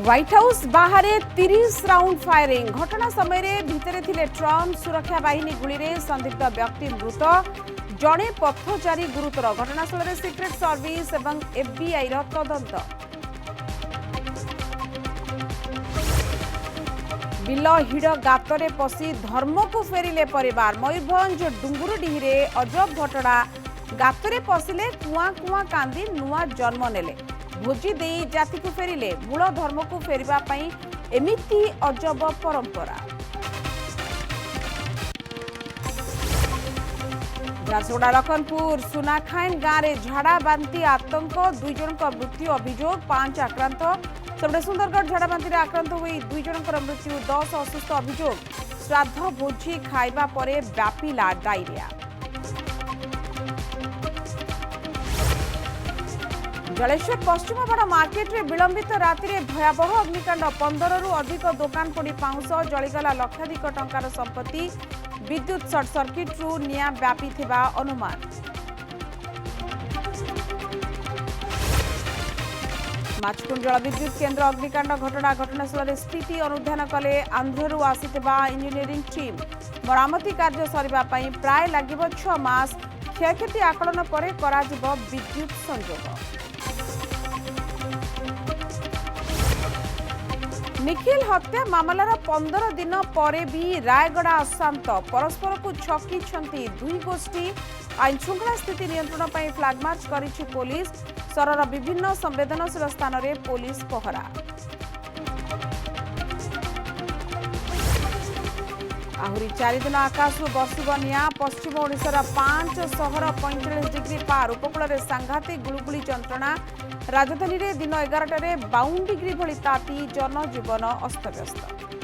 White house बाहर 30 round firing घटना समय भितर थिले ट्रम्प सुरक्षा बाहिनी गुली संदिग्ध व्यक्ति मृत जड़े पथचारी गुरुतर घटनास्थल सिक्रेट सर्विस और एफबीआई तदंत बिल हिड़ गातरे पशि धर्म को फेरिले परिवार मयूरभंज डुंगुरडीही अजब घटना गातरे पशिले कुआ कुआ कांदी नुआ जन्म नेले भोजी दे जाति को फेरिले मूल धर्म को फेरिबा पई एमिति अजब परंपरा। झारसुगुड़ा लखनपुर सुनाखाइन गाँव में झाड़ा बांती आतंक 2 जन मृत्यु अभियोग 5 आक्रांत सेपटे सुंदरगढ़ झाड़ा बांती आक्रांत हुई 2 जन मृत्यु 10 असुस्थ अभियोग श्राद्ध भोजी खाइबा परे व्यापिला डायरिया। जलेश्वर पश्चिमबड़ मार्केट रे विलंबित राति रे भयावह अग्निकांड 15 रु अधिक दुकान पोड़ी पाउंस जलीगला लक्षाधिक टंकार संपत्ति विद्युत सर्ट सर्किट रु निया व्यापी थिबा अनुमान। माचकुंड जल विद्युत केन्द्र अग्निकांड घटनास्थल स्थिति अनुधान कले आंध्रु आसीथिबा इंजीनियरिंग टीम मरामती कार्य सरिबा पई प्राय लागिबो 6 मास क्षयक्षति आकलन परे कराजिबो विद्युत संयोग। निखिल हत्या मामलार 15 दिन परे भी रायगड़ा अशांत परस्पर को छकी दुई गोष्ठी आईन श्रृंखला स्थिति नियंत्रण पर फ्लैग मार्च करिछि पुलिस शहर विभिन्न संवेदनशील स्थान में पुलिस पहरा। आहरी 4 दिन आकाश बर्षिब निया पश्चिम ओडिशार 5 शहर 45 डिग्री पार उपकूल सांघातिक गुलुगुली जंत्रणा राजधानी दिन 11 52 डिग्री भली ताती जनजीवन अस्तव्यस्त।